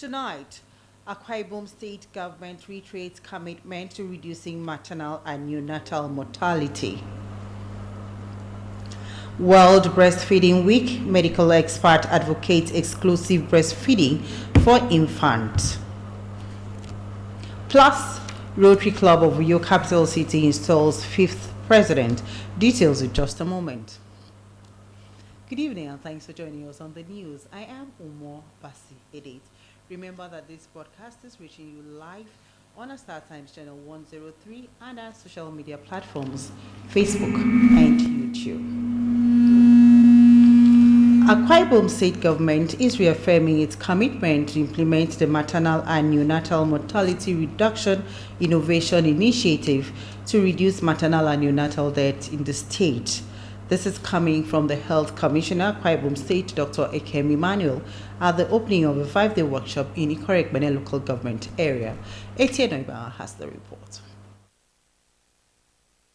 Tonight, Akwa Ibom State government reiterates commitment to reducing maternal and neonatal mortality. World Breastfeeding Week, medical expert advocates exclusive breastfeeding for infants. Plus, Rotary Club of Uyo Capital City installs fifth president. Details in just a moment. Good evening and thanks for joining us on the news. I am Umo Basi Edit. Remember that this broadcast is reaching you live on our Star Times channel 103 and our social media platforms, Facebook and YouTube. Akwa Ibom State government is reaffirming its commitment to implement the Maternal and Neonatal Mortality Reduction Innovation Initiative to reduce maternal and neonatal death in the state. This is coming from the Health Commissioner, Akwa Ibom State, Dr. Ekem Emmanuel, at the opening of a 5-day workshop in Ikoregbene local government area. Etienne Oiba has the report.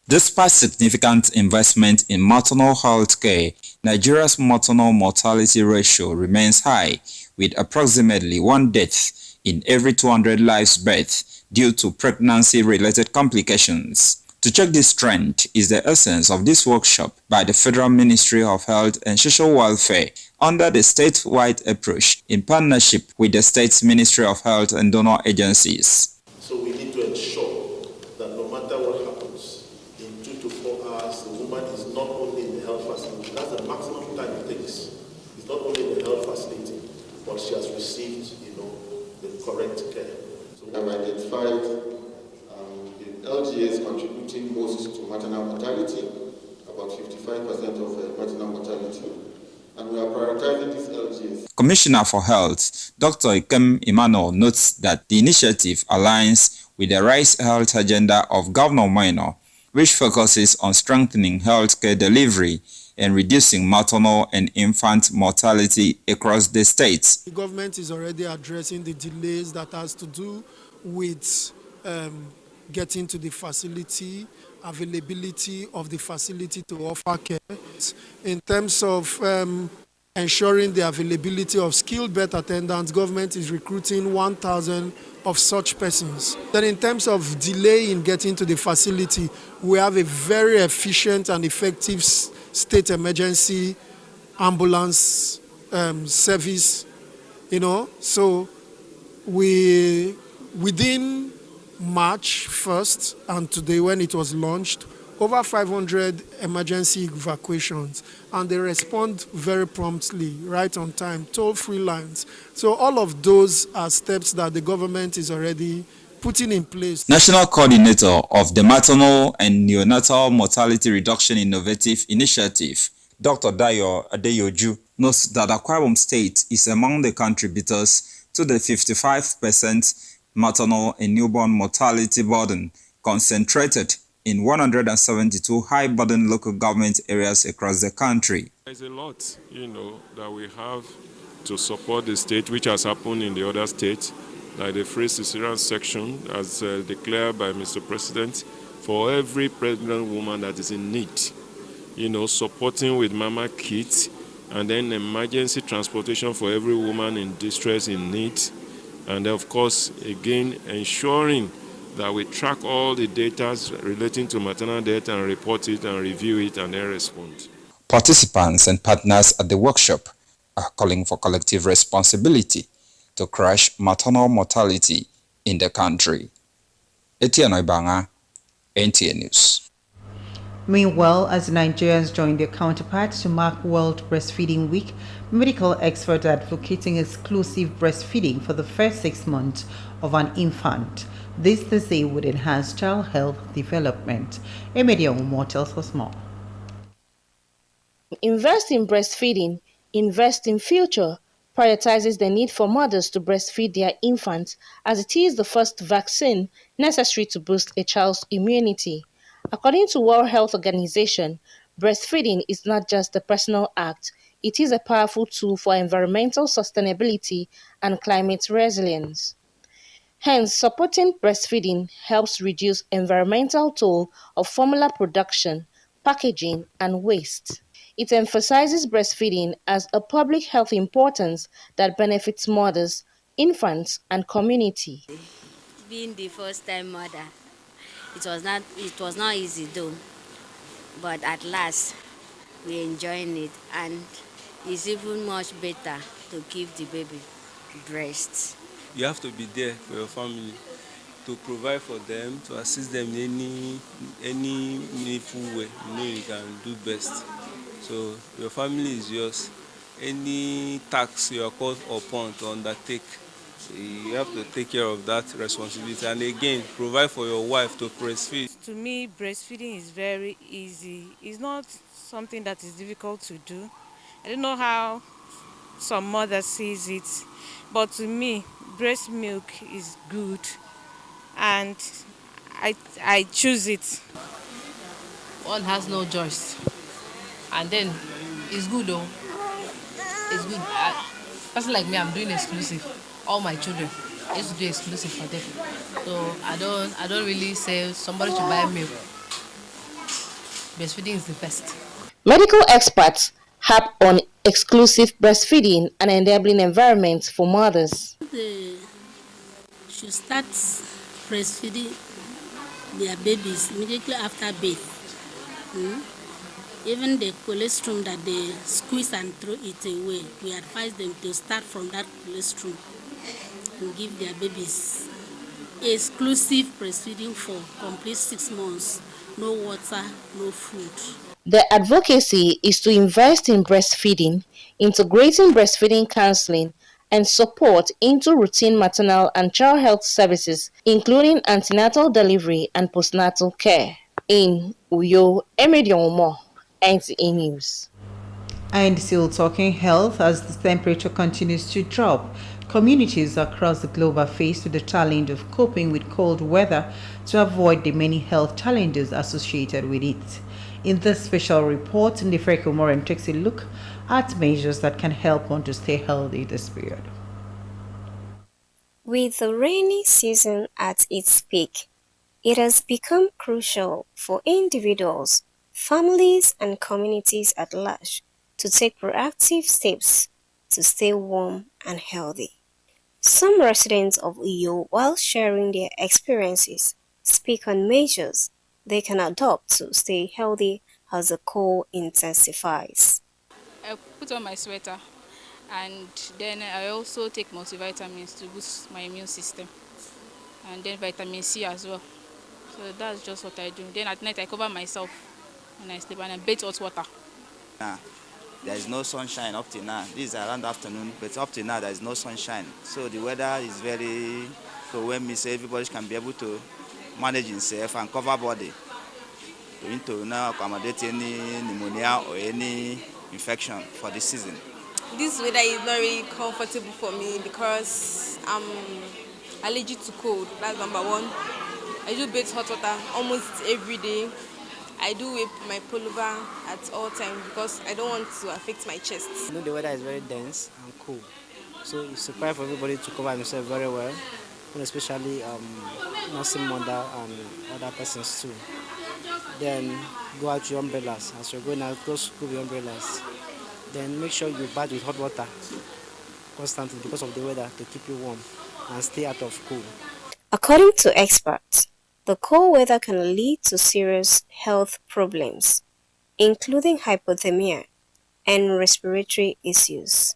Despite significant investment in maternal health care, Nigeria's maternal mortality ratio remains high, with approximately 1 death in every 200 lives birth due to pregnancy-related complications. To check this trend is the essence of this workshop by the Federal Ministry of Health and Social Welfare under the statewide approach in partnership with the state's Ministry of Health and donor agencies. So we need to ensure that no matter what happens, in 2 to 4 hours, the woman is not only in the health facility, that's the maximum time it takes. It's not only in the health facility, but she has received, the correct care. So we have identified LGAs contributing most to maternal mortality, about 55% of maternal mortality, and we are prioritizing these LGAs. Commissioner for Health, Dr. Ekem Emmanuel, notes that the initiative aligns with the Rice Health Agenda of Governor Minor, which focuses on strengthening healthcare delivery and reducing maternal and infant mortality across the states. The government is already addressing the delays that has to do with getting to the facility, availability of the facility to offer care. In terms of ensuring the availability of skilled birth attendants, government is recruiting 1,000 of such persons. Then in terms of delay in getting to the facility, we have a very efficient and effective state emergency ambulance service, so within March 1st and today when it was launched, over 500 emergency evacuations, and they respond very promptly, right on time, toll-free lines. So all of those are steps that the government is already putting in place. National Coordinator of the Maternal and Neonatal Mortality Reduction Innovative Initiative, Dr. Dayo Adeyoju, notes that Akwa Ibom State is among the contributors to the 55% maternal and newborn mortality burden concentrated in 172 high-burden local government areas across the country. There's a lot, that we have to support the state, which has happened in the other states, like the free cesarean section, as declared by Mr. President, for every pregnant woman that is in need, supporting with mama kits, and then emergency transportation for every woman in distress, in need. And of course, again, ensuring that we track all the data relating to maternal death and report it and review it and then respond. Participants and partners at the workshop are calling for collective responsibility to crush maternal mortality in the country. Etienne Oibanga, NTA News. Meanwhile, as Nigerians join their counterparts to mark World Breastfeeding Week, medical experts are advocating exclusive breastfeeding for the first 6 months of an infant. This, they say, would enhance child health development. Emedia Umo tells us more. Invest in breastfeeding, invest in future, prioritizes the need for mothers to breastfeed their infants, as it is the first vaccine necessary to boost a child's immunity. According to World Health Organization, breastfeeding is not just a personal act, it is a powerful tool for environmental sustainability and climate resilience. Hence, supporting breastfeeding helps reduce environmental toll of formula production, packaging, and waste. It emphasizes breastfeeding as a public health importance that benefits mothers, infants and community. Being the first-time mother, it was not easy though, but at last we're enjoying it, and it's even much better to give the baby breasts. You have to be there for your family, to provide for them, to assist them in any meaningful way you can do best. So your family is yours. Any task you are called upon to undertake, you have to take care of that responsibility, and again provide for your wife to breastfeed. To me, breastfeeding is very easy. It's not something that is difficult to do. I don't know how some mothers sees it, but to me, breast milk is good, and I choose it. One has no choice, and then it's good though. It's good. Person like me, I'm doing exclusive. All my children, I used to do exclusive for them. So I don't really say somebody should buy milk. Breastfeeding is the best. Medical experts harp on exclusive breastfeeding and enabling environment for mothers. They should start breastfeeding their babies immediately after birth. Even the colostrum that they squeeze and throw it away, we advise them to start from that colostrum and give their babies exclusive breastfeeding for complete 6 months. No water, no food. The advocacy is to invest in breastfeeding, integrating breastfeeding counseling and support into routine maternal and child health services, including antenatal delivery and postnatal care. In Uyo, Emedi Omo, NTA News. And still talking health, as the temperature continues to drop, communities across the globe are faced with the challenge of coping with cold weather to avoid the many health challenges associated with it. In this special report, Ndifre Komoren takes a look at measures that can help one to stay healthy this period. With the rainy season at its peak, it has become crucial for individuals, families, and communities at large to take proactive steps to stay warm and healthy. Some residents of Uyo, while sharing their experiences, speak on measures they can adopt to stay healthy as the cold intensifies. I put on my sweater, and then I also take multivitamins to boost my immune system, and then vitamin C as well. So that's just what I do. Then at night I cover myself when I sleep, and I bathe hot water. There is no sunshine up to now. This is around afternoon, but up to now there is no sunshine. So the weather is very, so when we say everybody can be able to manage himself and cover body, to now accommodate any pneumonia or any infection for this season. This weather is not really comfortable for me because I'm allergic to cold. That's number one. I do bathe hot water almost every day. I do whip my pullover at all times because I don't want to affect my chest. You know, the weather is very dense and cool, so it's required for everybody to cover themselves very well, and especially nursing mother and other persons too. Then go out your umbrellas. As you're going out, go with your umbrellas. Then make sure you bath with hot water constantly because of the weather to keep you warm and stay out of cold. According to experts, the cold weather can lead to serious health problems, including hypothermia and respiratory issues.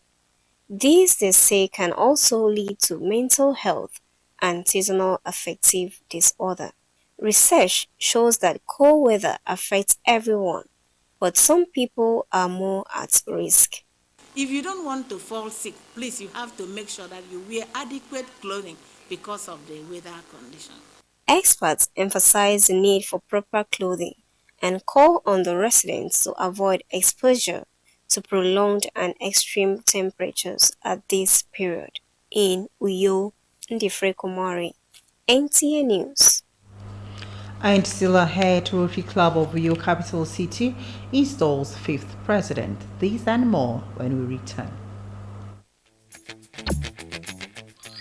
These, they say, can also lead to mental health and seasonal affective disorder. Research shows that cold weather affects everyone, but some people are more at risk. If you don't want to fall sick, please, you have to make sure that you wear adequate clothing because of the weather condition. Experts emphasize the need for proper clothing and call on the residents to avoid exposure to prolonged and extreme temperatures at this period. In Uyo, Ndifre Komoren, NTA News. And still ahead, Rotary Club of Uyo Capital City installs 5th president. These and more when we return.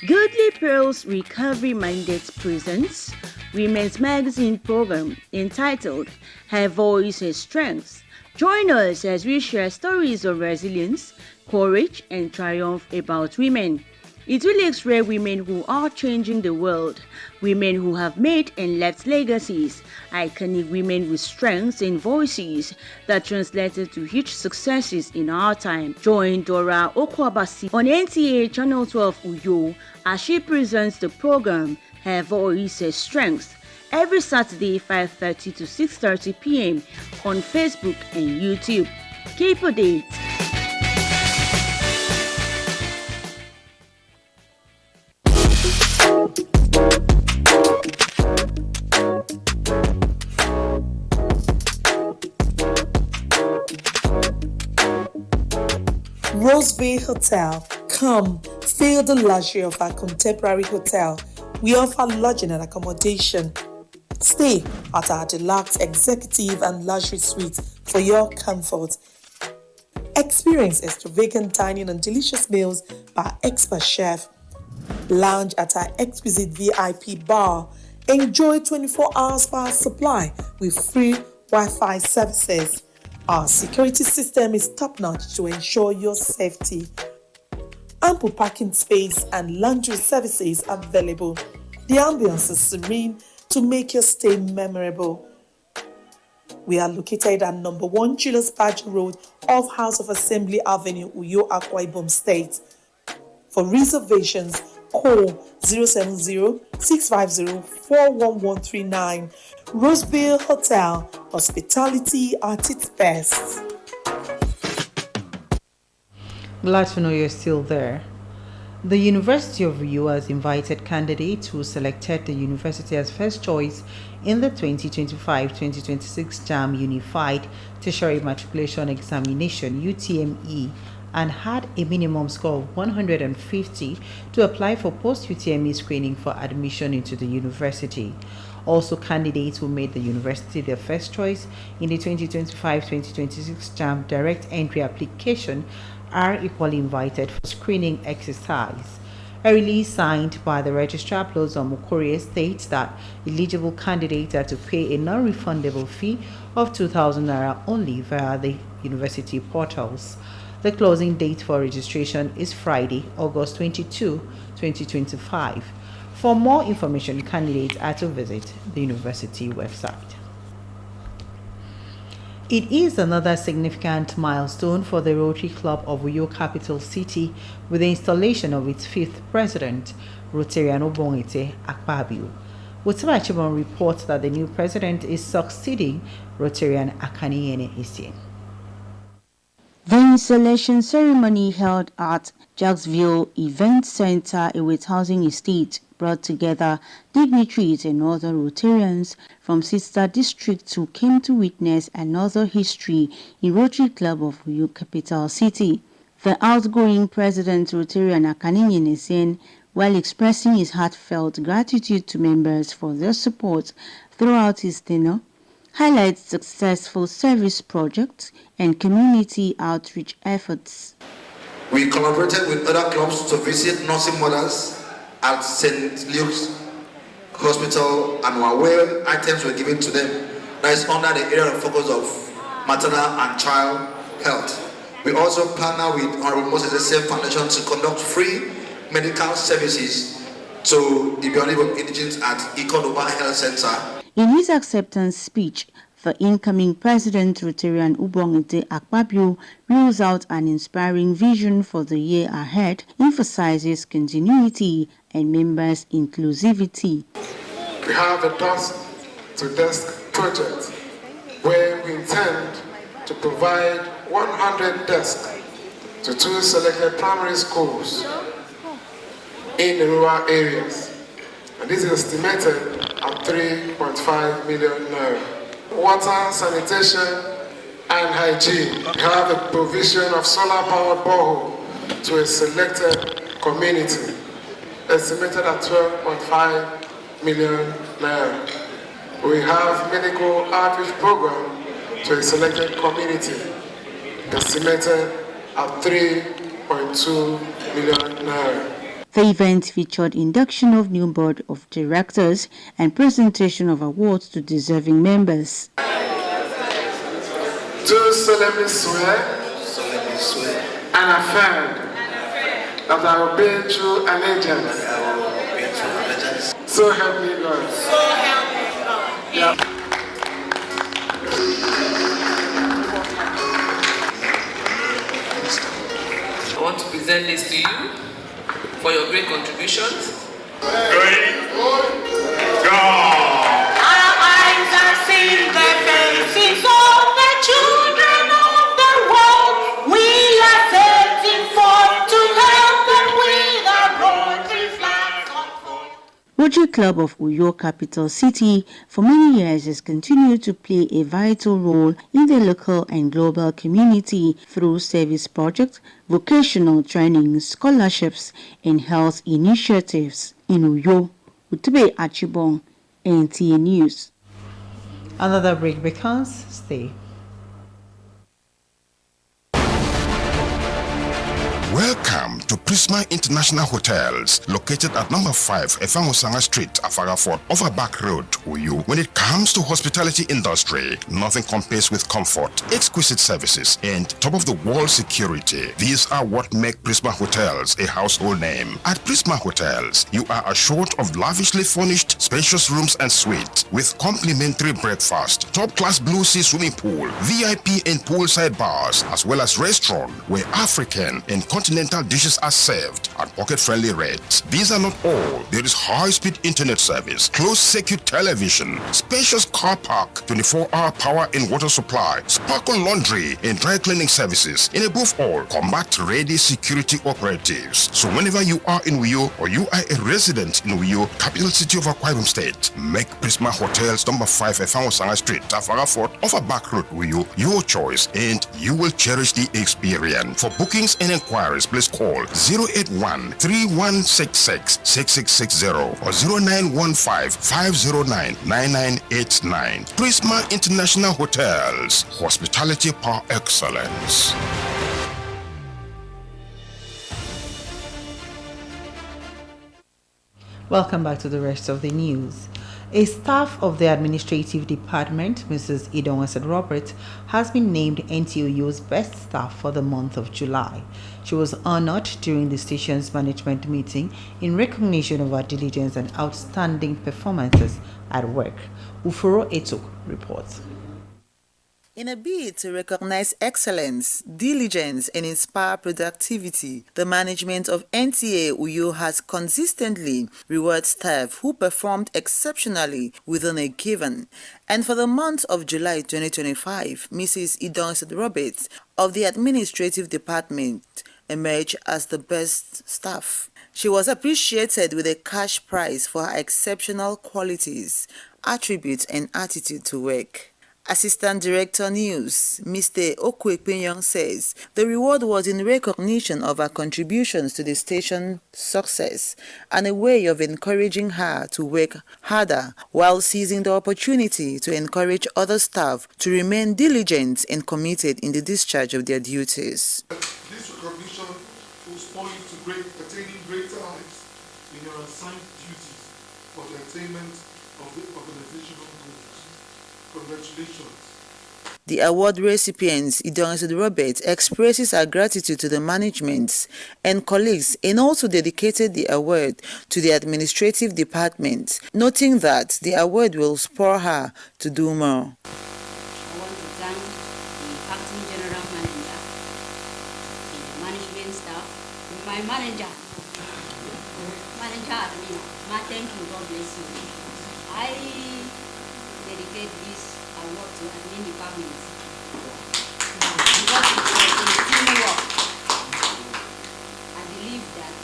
Goodly Pearls Recovery Mandate presents Women's Magazine program entitled Her Voice, Her Strength. Join us as we share stories of resilience, courage, and triumph about women. It really is rare women who are changing the world, women who have made and left legacies, iconic women with strengths and voices that translated to huge successes in our time. Join Dora Okwabasi on NTA Channel 12 Uyo as she presents the program Her Voice, Her Strengths every Saturday 5:30 to 6:30 p.m. on Facebook and YouTube. Keep a date. Roseville Hotel. Come, feel the luxury of our contemporary hotel. We offer lodging and accommodation. Stay at our deluxe executive and luxury suites for your comfort. Experience extravagant dining and delicious meals by expert chef. Lounge at our exquisite VIP bar. Enjoy 24 hours power supply with free Wi-Fi services. Our security system is top-notch to ensure your safety. Ample parking space and laundry services available. The ambience is serene to make your stay memorable. We are located at number 1 Julius Badger Road off House of Assembly Avenue, Uyo, Akwa Ibom State. For reservations, call 070-650-41139. Roseville Hotel, hospitality at its best. Glad to know you're still there. The University of Uyo has invited candidates who selected the university as first choice in the 2025-2026 JAMB Unified Tertiary Matriculation Examination (UTME) and had a minimum score of 150 to apply for post-UTME screening for admission into the university. Also, candidates who made the university their first choice in the 2025-2026 JAMB direct entry application are equally invited for screening exercise. A release signed by the Registrar Blossom Okorie states that eligible candidates are to pay a non-refundable fee of 2,000 naira only via the university portals. The closing date for registration is Friday, August 22, 2025. For more information, candidates are to visit the university website. It is another significant milestone for the Rotary Club of Uyo Capital City with the installation of its 5th president, Rotarian Obongite Akpabio. Wotema Chibon reports that the new president is succeeding Rotarian Akaniene Essien. The installation ceremony held at Jacksville Event Center, a housing estate, brought together dignitaries and other Rotarians from sister districts who came to witness another history in Rotary Club of Uyo Capital City. The outgoing president, Rotarian Akaniene Essien, while expressing his heartfelt gratitude to members for their support throughout his tenure, highlights successful service projects and community outreach efforts. We collaborated with other clubs to visit nursing mothers at St. Luke's Hospital, and where items were given to them that is under the area of focus of maternal and child health. We also partner with Honorable Moses Essien Foundation to conduct free medical services to the vulnerable indigents at Ikonoba Health Center. In his acceptance speech, the incoming president, Rotarian Obongite Akpabio, rules out an inspiring vision for the year ahead, emphasizes continuity and members' inclusivity. We have a desk-to-desk project where we intend to provide 100 desks to 2 selected primary schools in the rural areas. And this is estimated at 3.5 million naira. Water, sanitation, and hygiene. We have a provision of solar-powered borehole to a selected community, estimated at 12.5 million naira. We have medical outreach program to a selected community, estimated at 3.2 million naira. The event featured induction of new board of directors and presentation of awards to deserving members. Do solemnly swear and affirm that I will obey true allegiance. So help me God. So help me God. Yeah. I want to present this to you for your great contributions. Our eyes are seeing the faces of the children of the world. We are setting forth to help them with our Rotary flags on forth. Rotary Club of Uyo Capital City for many years has continued to play a vital role in the local and global community through service projects, vocational training, scholarships, and health initiatives. In Uyo, Utube Achibong, NTA News. Another break because stay. Welcome to Prisma International Hotels, located at number 5 Efangosanga Street, Afara Fort, over Back Road, Uyu. When it comes to hospitality industry, nothing compares with comfort, exquisite services, and top-of-the-world security. These are what make Prisma Hotels a household name. At Prisma Hotels, you are assured of lavishly furnished, spacious rooms and suites with complimentary breakfast, top-class Blue Sea swimming pool, VIP and poolside bars, as well as restaurant where African and continental dishes are served at pocket-friendly rates. These are not all. There is high-speed internet service, closed-circuit television, spacious car park, 24-hour power and water supply, sparkle laundry and dry cleaning services, and above all, combat-ready security operatives. So whenever you are in Uyo or you are a resident in Uyo, capital city of Akwa Ibom State, make Prisma Hotels number 5 Efangosanga Street, Afara Fort, off a Back Road, Uyo, your choice, and you will cherish the experience. For bookings and inquiries, please call 081-3166-6660 or 0915-509-9989. Prisma International Hotels, hospitality par excellence. Welcome back to the rest of the news. A staff of the administrative department, Mrs. Idonwesen Robert, has been named NTOU's best staff for the month of July. She was honored during the station's management meeting in recognition of her diligence and outstanding performances at work. Ufuro Etok reports. In a bid to recognize excellence, diligence, and inspire productivity, the management of NTA Uyo has consistently rewarded staff who performed exceptionally within a given. And for the month of July 2025, Mrs. Idonwesen Roberts of the Administrative Department emerged as the best staff. She was appreciated with a cash prize for her exceptional qualities, attributes, and attitude to work. Assistant Director News, Mr. Okwekpenyong says the reward was in recognition of her contributions to the station's success and a way of encouraging her to work harder while seizing the opportunity to encourage other staff to remain diligent and committed in the discharge of their duties. This recognition will spur you to attaining greater heights in your assigned duties for the attainment of the organizational goals. Congratulations. The award recipients, Idonwesen Robert, expresses her gratitude to the management and colleagues and also dedicated the award to the administrative department, noting that the award will spur her to do more. I want to thank the acting general manager, the management staff, my manager, Admin. Thank you, God bless you. I dedicate this award to admin department because it was a teamwork. I believe that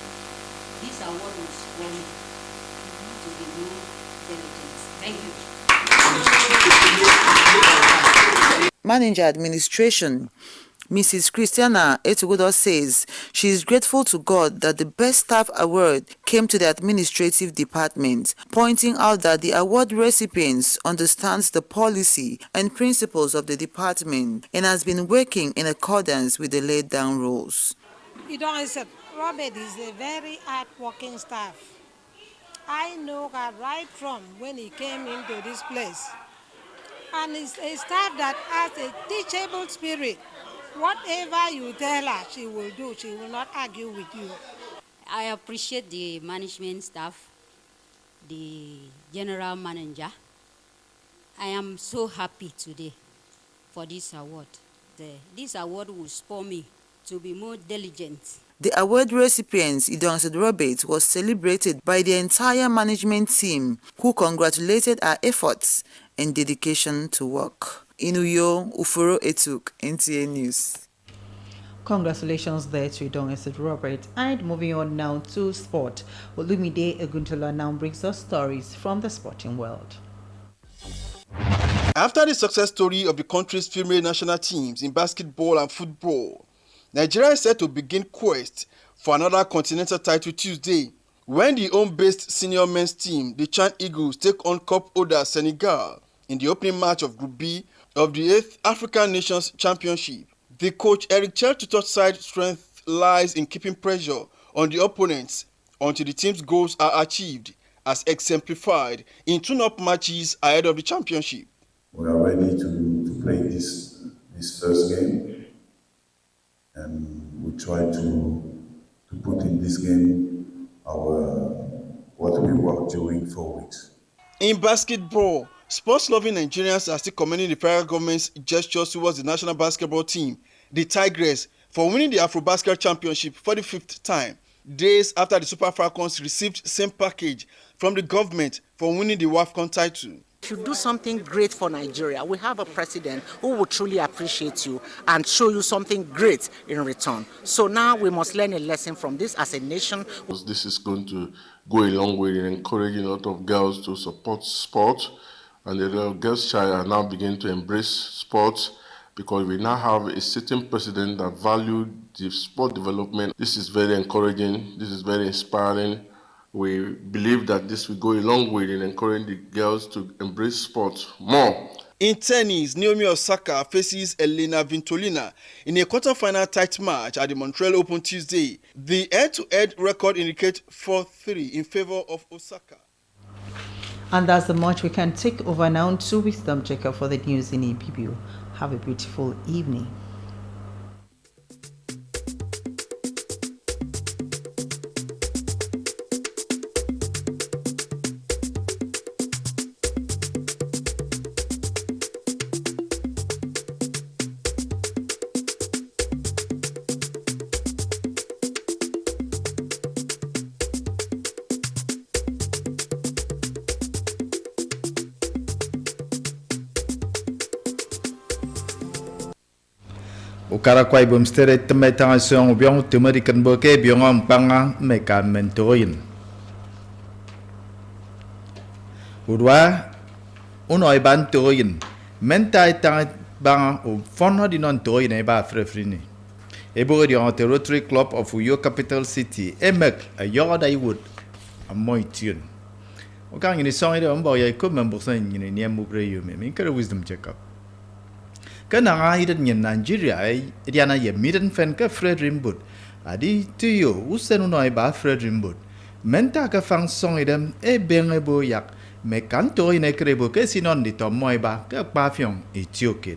this award was won to be more diligent. Thank you. Manager Administration, Mrs. Christiana Etugodo says she is grateful to God that the Best Staff Award came to the administrative department, pointing out that the award recipients understands the policy and principles of the department and has been working in accordance with the laid down rules. Idonwesen Robert is a very hard-working staff. I know her right from when he came into this place. And it's a staff that has a teachable spirit. Whatever you tell her, she will do. She will not argue with you. I appreciate the management staff, the general manager. I am so happy today for this award. This award will spur me to be more diligent. The award recipient, Idonset Robert, was celebrated by the entire management team, who congratulated her efforts and dedication to work. In Uyo, Uforo Etuk, NTA News. Congratulations there to Idonset Robert. And moving on now to sport. Olumide Eguntola now brings us stories from the sporting world. After the success story of the country's female national teams in basketball and football, Nigeria is set to begin quest for another continental title Tuesday when the home-based senior men's team, the Chan Eagles, take on cup holder Senegal in the opening match of Group B of the 8th African Nations Championship. The coach Eric Chertuto's side strength lies in keeping pressure on the opponents until the team's goals are achieved, as exemplified in tune-up matches ahead of the championship. We are ready to play this first game. And we try to put in this game what we worked during 4 weeks. In basketball, sports-loving Nigerians are still commending the federal government's gestures towards the national basketball team, the Tigers, for winning the AfroBasket Championship for the 5th time, days after the Super Falcons received same package from the government for winning the WAFCON title. Should do something great for Nigeria. We have a president who will truly appreciate you and show you something great in return. So now we must learn a lesson from this as a nation. This is going to go a long way in encouraging a lot of girls to support sport, and the girls' child are now beginning to embrace sports because we now have a sitting president that values the sport development. This is very encouraging. This is very inspiring. We believe that this will go a long way in encouraging the girls to embrace sports more. In tennis, Naomi Osaka faces Elena Svitolina in a quarter-final tight match at the Montreal Open Tuesday. The head-to-head record indicates 4-3 in favor of Osaka. And that's the much we can take over now to Wisdom Checker for the news in APBO. Have a beautiful evening. Ukara kwai bum stere teme tanga song biong tumari kan boke biong am panga meka mentoin. Urwa unoi ban toin mentai tanga banga o fono di non toin e ba frefrini. Ebo di on the Rotary Club of Uyo Capital City emek a yoda wood a moi tune. Ukang ini song ide ombo ya ko member sa ni ni amubre yume min kara wisdom check up. Kana hidan nyen Nigeria idiana ye miden fen ka Fred Rimbut adi tuyo usen unoi ba Fred Rimbut menta ka fang song idem e bengebo yak me kanto ine krebo ke sinon di to moi ba ka pa fyong etiokit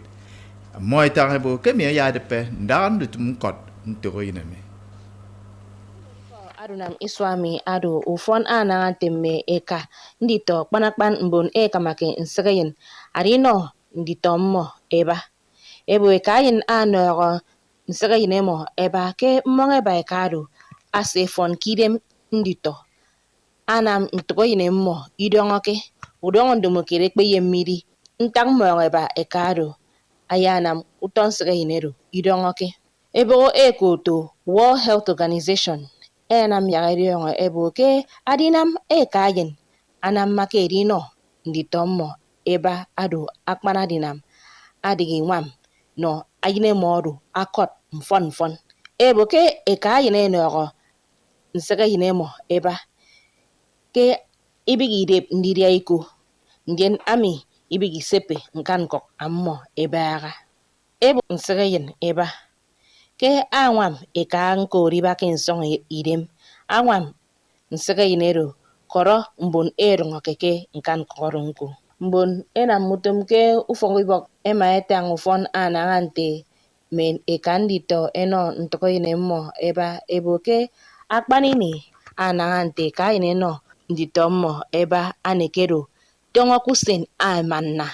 moi tarebo ke me ya de pe ndan du tum kot nto ine me Adunam Iswami ado ufon ana temme eka ndito kpanakpan mbon eka make nsreyen arino ndito mo eba ebo ekayin anoro nsreyen emo eba ke monge ba ekado ase fon kidem ndito anam ntoyine mo idongoke udongo ndomo kere pe yemiri ntang mo eba ekado ayanam uton sreyen ero idongoke ebo ekoto World Health Organization enam yagariyo ebo ke adinam ekayen anam makeri no nditomo eba ado akpana dinam adigi nwam no ayine modu akot mfon ebo ke ekayen no nsega yinemo eba ke ibigi de ndiri aiko ndien ami ibigi sepe nkankok ammo eba ebo nsega yin eba ke anwam eka nko riba ke nsong idem anwam nsega yinero koro mbon ngokeke nkan koro nko mbon ena mutum ke ufongibok ema etang ufon anangante men ekandito eno ntoko yinemo eba ebo ke akpanini anangante kaine no nditomo eba anekero tongo kusen amanna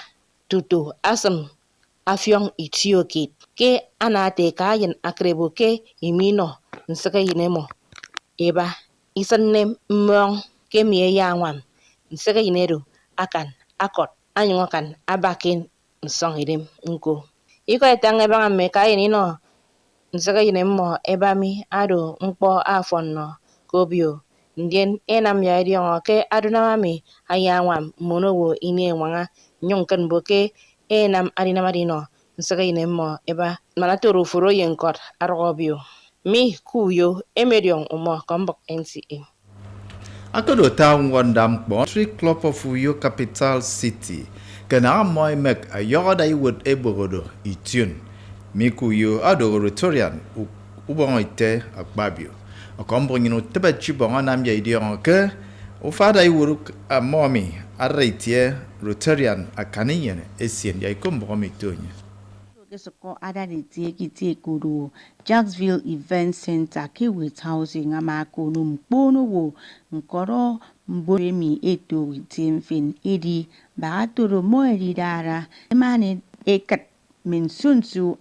tutu asam afyong itiokit ke anate kayen akrebo ke imino nsaka yinemo eba isanne mong ke mie yangwam nsaka yineru akan akot anyukan abakin nsong idem nko iko etang eba me kayen ino nsaka yinemo eba mi ado mkpo afon no kobio ndien enam ya idiongo ke adunamami ayangwam monowo ine wanga nyonkan boke enam adinamadino nsaka yinemo eba manatoro furo yenkot arobio mi kuyo emerion umo kombok NCA Akodo town wandam Country Club of Uyo Capital City kana moy mek ayoda iwot eborodo itun mikuyo ado Rotarian ubongoite akbabio akombringino tebachi bonganam ya idion ke ufada iwuruk amomi arreitie Rotarian akaniyen esien ya ikombromi tonya Soko adade tie kudu Jacksville Event Center Kiwit Housing amakunu mpono wo nkoro mboremi eto witimfin edi baatoro moedidara emane ekat minsunsu